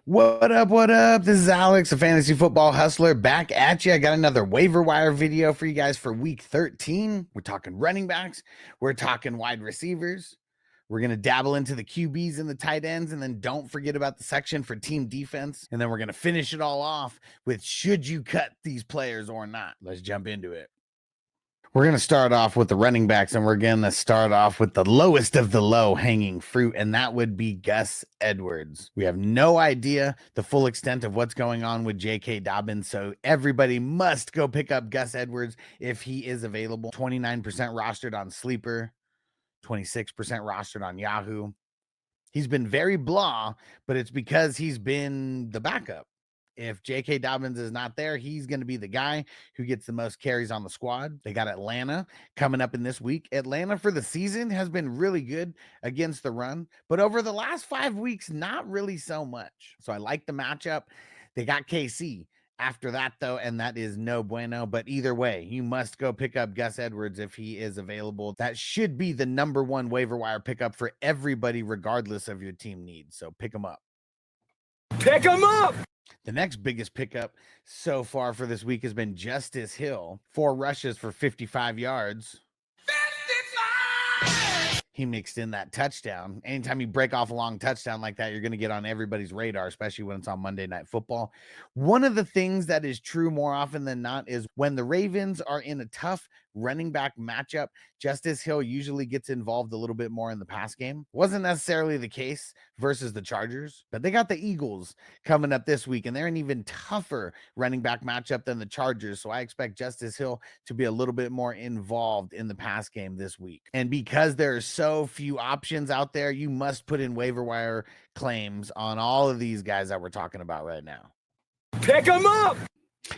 What up? What up? This is Alex, a fantasy football hustler, back at you. I got another waiver wire video for you guys for week 13. We're talking running backs, we're talking wide receivers. We're going to dabble into the QBs and the tight ends, and then don't forget about the section for team defense. And then we're going to finish it all off with should you cut these players or not? Let's jump into it. We're going to start off with the running backs, and we're going to start off with the lowest of the low hanging fruit, and that would be Gus Edwards. We have no idea the full extent of what's going on with J.K. Dobbins, so everybody must go pick up Gus Edwards if he is available. 29% rostered on Sleeper, 26% rostered on Yahoo. He's been very blah, but it's because he's been the backup. If J.K. Dobbins is not there, he's going to be the guy who gets the most carries on the squad. They got Atlanta coming up in this week. Atlanta for the season has been really good against the run, but over the last 5 weeks, not really so much. So I like the matchup. They got KC after that, though, and that is no bueno. But either way, you must go pick up Gus Edwards if he is available. That should be the number one waiver wire pickup for everybody, regardless of your team needs. So pick him up. Pick him up! The next biggest pickup so far for this week has been Justice Hill. 4 rushes for 55 yards. 55! He mixed in that touchdown. Anytime you break off a long touchdown like that, you're going to get on everybody's radar, especially when it's on Monday Night Football. One of the things that is true more often than not is when the Ravens are in a tough running back matchup, Justice Hill usually gets involved a little bit more in the pass game. Wasn't necessarily the case versus the Chargers, but they got the Eagles coming up this week, and they're an even tougher running back matchup than the Chargers. So I expect Justice Hill to be a little bit more involved in the pass game this week. And because there are so few options out there, you must put in waiver wire claims on all of these guys that we're talking about right now. Pick him up!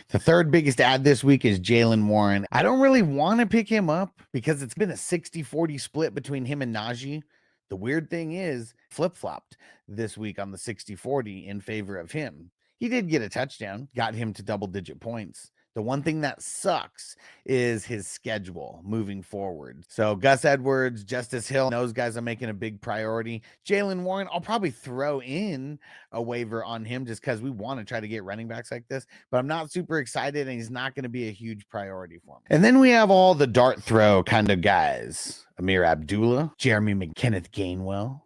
The third biggest ad this week is Jaylen Warren. I don't really want to pick him up because it's been a 60-40 split between him and Najee. The weird thing is, flip-flopped this week on the 60-40 in favor of him. He did get a touchdown, got him to double-digit points. The one thing that sucks is his schedule moving forward. So Gus Edwards, Justice Hill, those guys are making a big priority. Jaylen Warren, I'll probably throw in a waiver on him just because we want to try to get running backs like this, but I'm not super excited, and he's not going to be a huge priority for me. And then we have all the dart throw kind of guys. Amir Abdullah, Jeremy McKenneth Gainwell,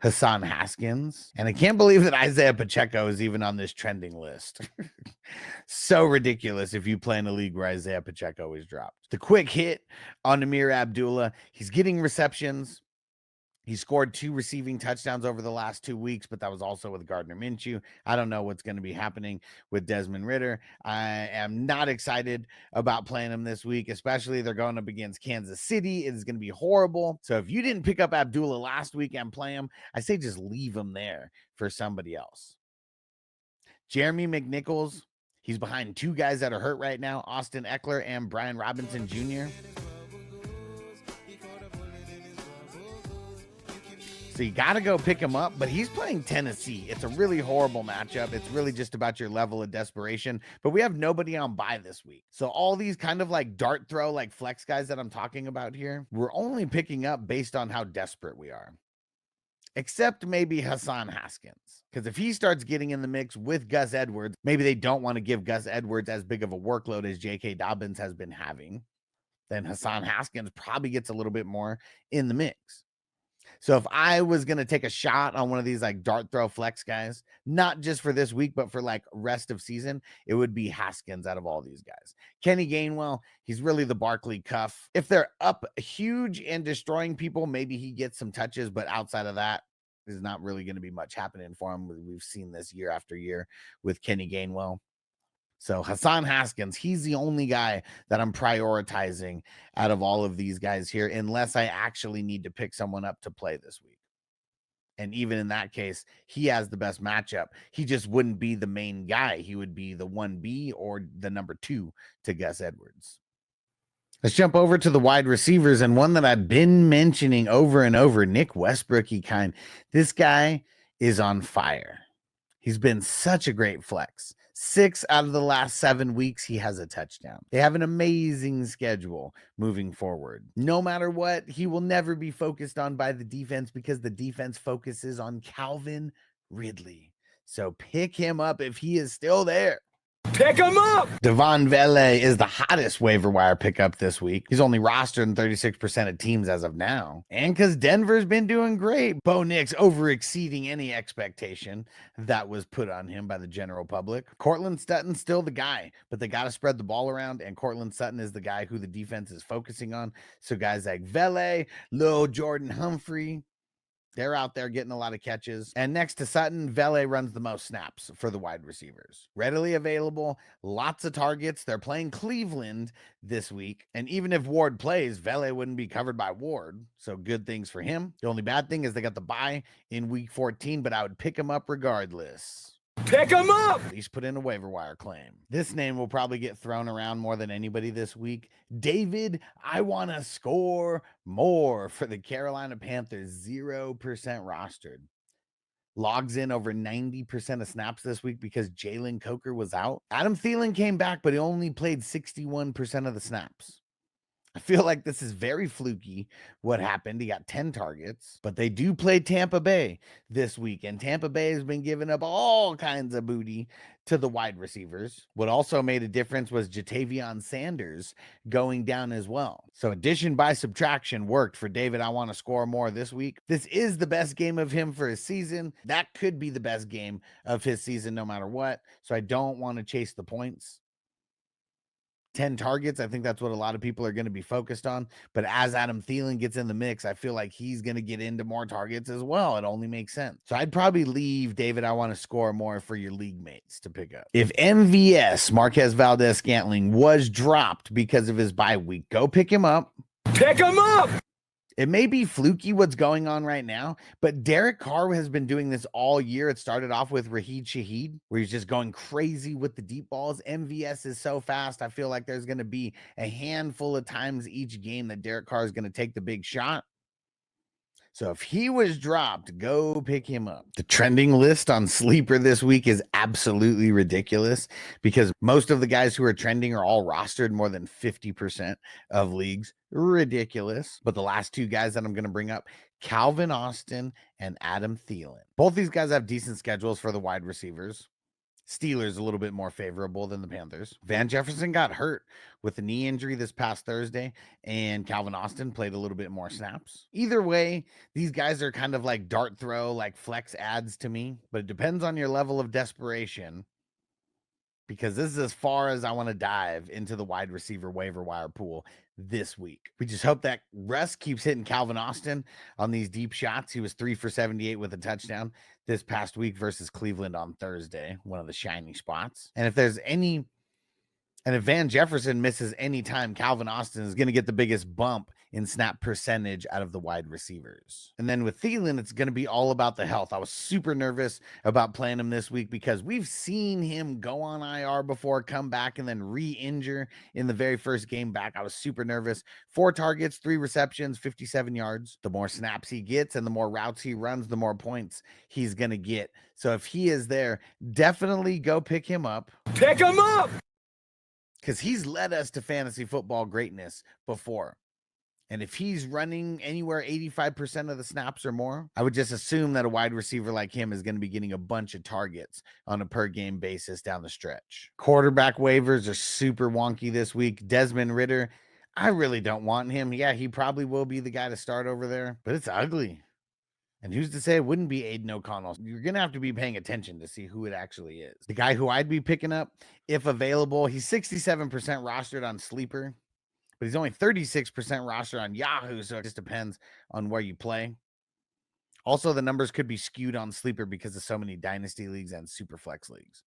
Hassan Haskins, and I can't believe that Isaiah Pacheco is even on this trending list. So ridiculous if you play in a league where Isaiah Pacheco is dropped. The quick hit on Amir Abdullah. He's getting receptions. He scored 2 receiving touchdowns over the last 2 weeks, but that was also with Gardner Minshew. I don't know what's going to be happening with Desmond Ridder. I am not excited about playing him this week, especially they're going up against Kansas City. It is going to be horrible. So if you didn't pick up Abdullah last week and play him, I say just leave him there for somebody else. Jeremy McNichols, he's behind 2 guys that are hurt right now, Austin Eckler and Brian Robinson Jr. So you got to go pick him up, but he's playing Tennessee. It's a really horrible matchup. It's really just about your level of desperation, but we have nobody on bye this week. So all these kind of like dart throw, like flex guys that I'm talking about here, we're only picking up based on how desperate we are. Except maybe Hassan Haskins. Because if he starts getting in the mix with Gus Edwards, maybe they don't want to give Gus Edwards as big of a workload as J.K. Dobbins has been having. Then Hassan Haskins probably gets a little bit more in the mix. So if I was going to take a shot on one of these like dart throw flex guys, not just for this week, but for like rest of season, it would be Haskins out of all these guys. Kenny Gainwell, he's really the Barkley cuff. If they're up huge and destroying people, maybe he gets some touches, but outside of that, there's not really going to be much happening for him. We've seen this year after year with Kenny Gainwell. So Hassan Haskins, he's the only guy that I'm prioritizing out of all of these guys here, unless I actually need to pick someone up to play this week. And even in that case, he has the best matchup. He just wouldn't be the main guy. He would be the 1B or the number 2 to Gus Edwards. Let's jump over to the wide receivers, and one that I've been mentioning over and over, Nick Westbrook-Ikhine. This guy is on fire. He's been such a great flex. 6 out of the last 7 weeks, he has a touchdown. They have an amazing schedule moving forward. No matter what, he will never be focused on by the defense because the defense focuses on Calvin Ridley. So pick him up if he is still there. Pick him up! Devaughn Vele is the hottest waiver wire pickup this week. He's only rostered in 36% of teams as of now. And because Denver's been doing great, Bo Nix over exceeding any expectation that was put on him by the general public. Cortland Sutton's still the guy, but they got to spread the ball around, and Cortland Sutton is the guy who the defense is focusing on. So guys like Vele, Lil Jordan Humphrey, they're out there getting a lot of catches. And next to Sutton, Vele runs the most snaps for the wide receivers. Readily available, lots of targets. They're playing Cleveland this week. And even if Ward plays, Vele wouldn't be covered by Ward. So good things for him. The only bad thing is they got the bye in week 14, but I would pick him up regardless. Pick him up! At least put in a waiver wire claim. This name will probably get thrown around more than anybody this week. David, I want to score more for the Carolina Panthers, 0% rostered. Logs in over 90% of snaps this week because Jalen Coker was out. Adam Thielen came back, but he only played 61% of the snaps. I feel like this is very fluky what happened. He got 10 targets, but they do play Tampa Bay this week, and Tampa Bay has been giving up all kinds of booty to the wide receivers. What also made a difference was Jatavion Sanders going down as well. So addition by subtraction worked for David. I want to score more this week. This is the best game of him for his season. That could be the best game of his season no matter what. So I don't want to chase the points. 10 targets. I think that's what a lot of people are going to be focused on. But as Adam Thielen gets in the mix, I feel like he's going to get into more targets as well. It only makes sense. So I'd probably leave David, I want to score more for your league mates to pick up. If MVS, Marquez Valdez-Scantling, was dropped because of his bye week, go pick him up. Pick him up! It may be fluky what's going on right now, but Derek Carr has been doing this all year. It started off with Raheed Shaheed, where he's just going crazy with the deep balls. MVS is so fast. I feel like there's going to be a handful of times each game that Derek Carr is going to take the big shot. So if he was dropped, go pick him up. The trending list on Sleeper this week is absolutely ridiculous because most of the guys who are trending are all rostered more than 50% of leagues. Ridiculous. But the last two guys that I'm going to bring up, Calvin Austin and Adam Thielen. Both these guys have decent schedules for the wide receivers. Steelers a little bit more favorable than the Panthers. Van Jefferson got hurt with a knee injury this past Thursday, and Calvin Austin played a little bit more snaps. Either way, these guys are kind of like dart throw, like flex ads to me, but it depends on your level of desperation because this is as far as I want to dive into the wide receiver waiver wire pool this week. We just hope that Russ keeps hitting Calvin Austin on these deep shots. He was 3 for 78 with a touchdown this past week versus Cleveland on Thursday, one of the shiny spots. And if Van Jefferson misses any time, Calvin Austin is going to get the biggest bump in snap percentage out of the wide receivers. And then with Thielen, it's going to be all about the health. I was super nervous about playing him this week because we've seen him go on IR before, come back, and then re-injure in the very first game back. I was super nervous. 4 targets, 3 receptions, 57 yards. The more snaps he gets and the more routes he runs, the more points he's going to get. So if he is there, definitely go pick him up. Pick him up! Because he's led us to fantasy football greatness before. And if he's running anywhere 85% of the snaps or more, I would just assume that a wide receiver like him is going to be getting a bunch of targets on a per game basis down the stretch. Quarterback waivers are super wonky this week. Desmond Ridder, I really don't want him. Yeah, he probably will be the guy to start over there, but it's ugly. And who's to say it wouldn't be Aiden O'Connell? You're going to have to be paying attention to see who it actually is. The guy who I'd be picking up, if available, he's 67% rostered on Sleeper, but he's only 36% rostered on Yahoo, so it just depends on where you play. Also, the numbers could be skewed on Sleeper because of so many dynasty leagues and super flex leagues.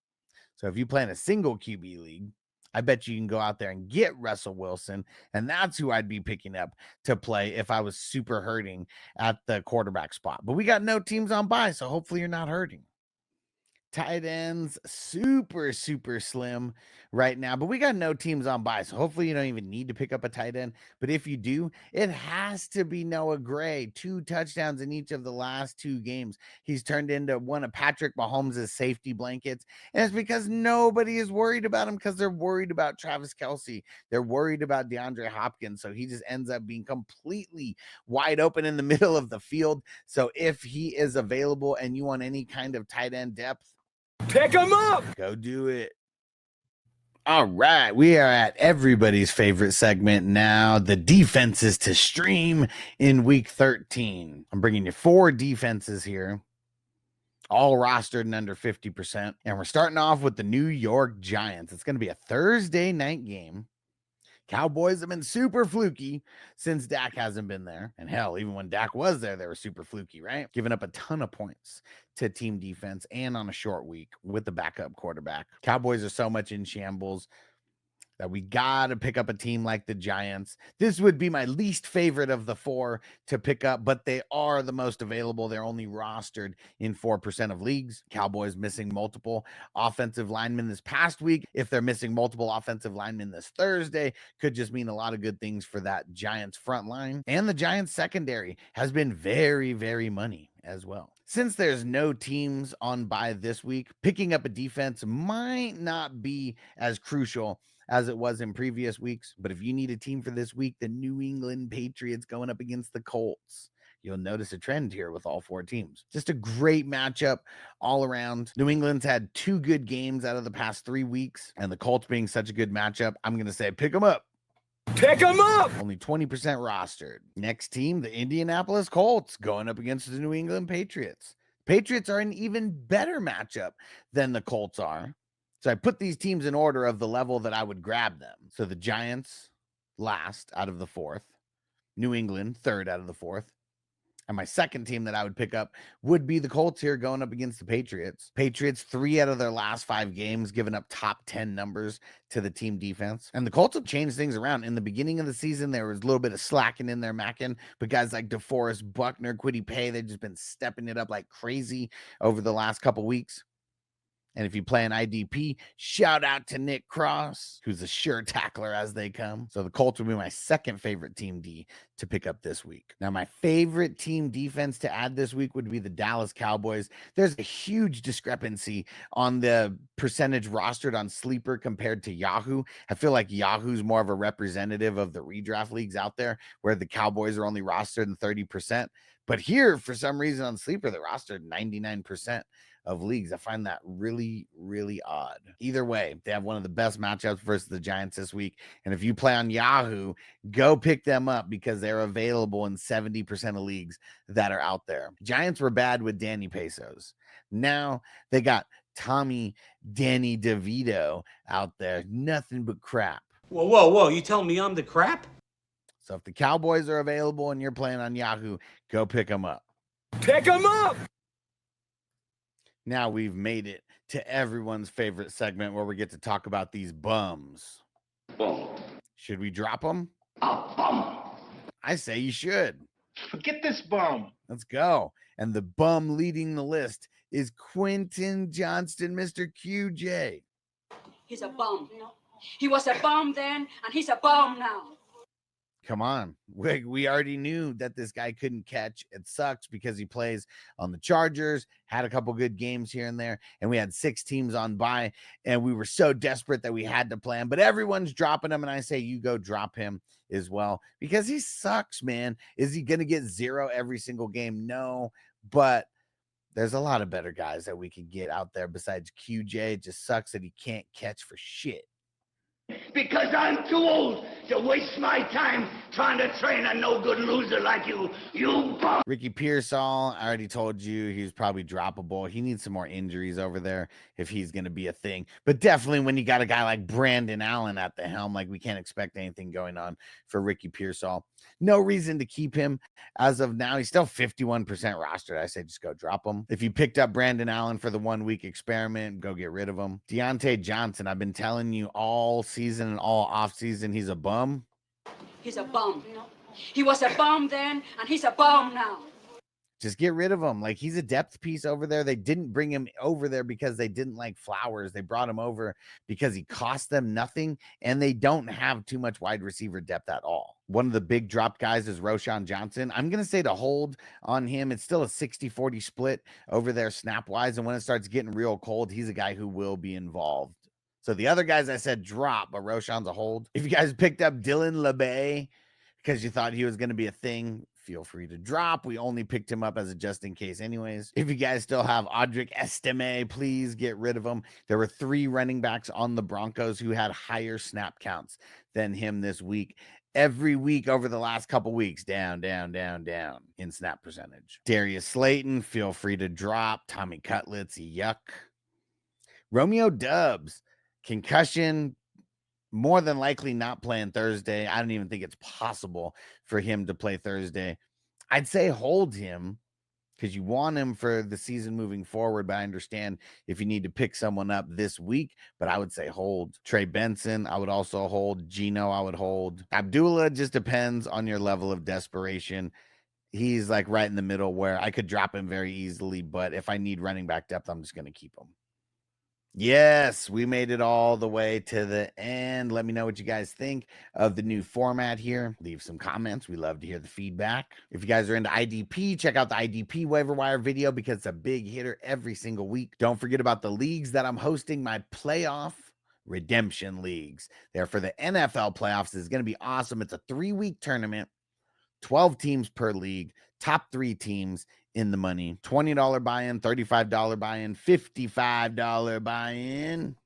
So if you play in a single QB league, I bet you can go out there and get Russell Wilson, and that's who I'd be picking up to play if I was super hurting at the quarterback spot. But we got no teams on bye, so hopefully you're not hurting. Tight ends, super slim right now, but we got no teams on bye, so hopefully you don't even need to pick up a tight end. But if you do, it has to be Noah Gray. 2 touchdowns in each of the last 2 games. He's turned into one of Patrick Mahomes' safety blankets, and it's because nobody is worried about him because they're worried about Travis Kelce. They're worried about DeAndre Hopkins, so he just ends up being completely wide open in the middle of the field. So if he is available and you want any kind of tight end depth, Pick him up. Go do it. All right, we are at everybody's favorite segment now, the defenses to stream in week 13. I'm bringing you 4 defenses here, all rostered and under 50%. And we're starting off with the New York Giants. It's going to be a Thursday night game. Cowboys have been super fluky since Dak hasn't been there. And hell, even when Dak was there, they were super fluky, right? Giving up a ton of points to team defense and on a short week with the backup quarterback. Cowboys are so much in shambles that we got to pick up a team like the Giants. This would be my least favorite of the 4 to pick up, but they are the most available. They're only rostered in 4% of leagues. Cowboys missing multiple offensive linemen this past week. If they're missing multiple offensive linemen this Thursday, could just mean a lot of good things for that Giants front line. And the Giants secondary has been very, very money as well. Since there's no teams on bye this week, picking up a defense might not be as crucial as it was in previous weeks. But if you need a team for this week, the New England Patriots going up against the Colts. You'll notice a trend here with all 4 teams. Just a great matchup all around. New England's had 2 good games out of the past 3 weeks, and the Colts being such a good matchup, I'm going to say pick them up. Pick him up. Only 20% rostered. Next team, the Indianapolis Colts going up against the New England Patriots. Patriots are an even better matchup than the Colts are. So I put these teams in order of the level that I would grab them. So the Giants last out of the 4th, New England 3rd out of the 4th. And my second team that I would pick up would be the Colts here going up against the Patriots. Patriots 3 out of their last 5 games, giving up top 10 numbers to the team defense. And the Colts have changed things around. In the beginning of the season, there was a little bit of slacking in their macking, but guys like DeForest Buckner, Kwity Paye, they've just been stepping it up like crazy over the last couple weeks. And if you play an IDP, shout out to Nick Cross, who's a sure tackler as they come. So the Colts would be my second favorite team D to pick up this week. Now, my favorite team defense to add this week would be the Dallas Cowboys. There's a huge discrepancy on the percentage rostered on Sleeper compared to Yahoo. I feel like Yahoo's more of a representative of the redraft leagues out there, where the Cowboys are only rostered in 30%. But here, for some reason on Sleeper, they're rostered 99% of leagues. I find that really, really odd. Either way, they have one of the best matchups versus the Giants this week. And if you play on Yahoo, go pick them up because they're available in 70% of leagues that are out there. Giants were bad with Danny Pesos. Now they got Tommy Danny DeVito out there. Nothing but crap. Whoa, whoa, whoa. You telling me I'm the crap? So if the Cowboys are available and you're playing on Yahoo, go pick them up. Pick him up. Now we've made it to everyone's favorite segment where we get to talk about these bums. Bum. Should we drop them? A bum. I say you should. Forget this bum. Let's go. And the bum leading the list is Quentin Johnston, Mr. QJ. He's a bum. He was a bum then, and he's a bum now. Come on. We already knew that this guy couldn't catch. It sucks because he plays on the Chargers, had a couple good games here and there, and we had 6 teams on bye, and we were so desperate that we had to play him. But everyone's dropping him, and I say you go drop him as well because he sucks, man. Is he going to get 0 every single game? No, but there's a lot of better guys that we could get out there besides QJ. It just sucks that he can't catch for shit. Because I'm too old to waste my time trying to train a no-good loser like you. You bum. Ricky Pearsall, I already told you he's probably droppable. He needs some more injuries over there if he's going to be a thing. But definitely when you got a guy like Brandon Allen at the helm, like we can't expect anything going on for Ricky Pearsall. No reason to keep him as of now. He's still 51% rostered. I say just go drop him. If you picked up Brandon Allen for the 1-week experiment, go get rid of him. Deontay Johnson, I've been telling you all season and all off season, he's a bum. He's a bum. He was a bum then, and he's a bum now. Just get rid of him. Like, he's a depth piece over there. They didn't bring him over there because they didn't like Flowers. They brought him over because he cost them nothing, and they don't have too much wide receiver depth at all. One of the big dropped guys is Roschon Johnson. I'm going to say to hold on him. It's still a 60-40 split over there snap-wise, and when it starts getting real cold, he's a guy who will be involved. So the other guys I said drop, but Roschon's a hold. If you guys picked up Dylan LeBay because you thought he was going to be a thing, feel free to drop. We only picked him up as a just in case anyways. If you guys still have Audric Estime, please get rid of him. There were 3 running backs on the Broncos who had higher snap counts than him this week. Every week over the last couple weeks, down in snap percentage. Darius Slayton, feel free to drop. Tommy Cutlets, yuck. Romeo Dubs, concussion, more than likely not playing Thursday. I don't even think it's possible for him to play Thursday. I'd say hold him because you want him for the season moving forward, but I understand if you need to pick someone up this week, but I would say hold. Trey Benson, I would also hold. Gino, I would hold. Abdullah just depends on your level of desperation. He's like right in the middle where I could drop him very easily, but if I need running back depth, I'm just going to keep him. Yes, we made it all the way to the end. Let me know what you guys think of the new format here. Leave some comments. We love to hear the feedback. If you guys are into IDP, check out the IDP waiver wire video because it's a big hitter every single week. Don't forget about the leagues that I'm hosting, my playoff redemption leagues. They're for the NFL playoffs. It's going to be awesome. It's a 3-week tournament, 12 teams per league, top 3 teams in the money. $20 buy-in, $35 buy-in, $55 buy-in.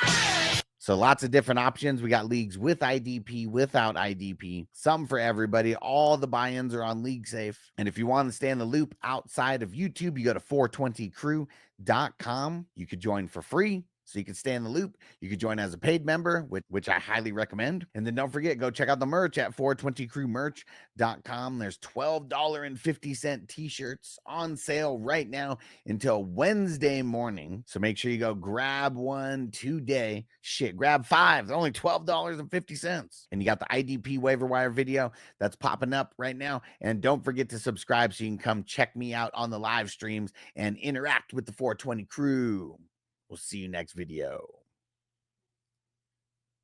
55! So lots of different options. We got leagues with IDP, without IDP, some for everybody. All the buy-ins are on League Safe. And if you want to stay in the loop outside of YouTube, you go to 420crew.com. You could join for free, so you can stay in the loop. You could join as a paid member, which I highly recommend. And then don't forget, go check out the merch at 420crewmerch.com. There's $12.50 t-shirts on sale right now until Wednesday morning. So make sure you go grab one today. Shit, grab 5. They're only $12.50. And you got the IDP waiver wire video that's popping up right now. And don't forget to subscribe so you can come check me out on the live streams and interact with the 420 crew. We'll see you next video.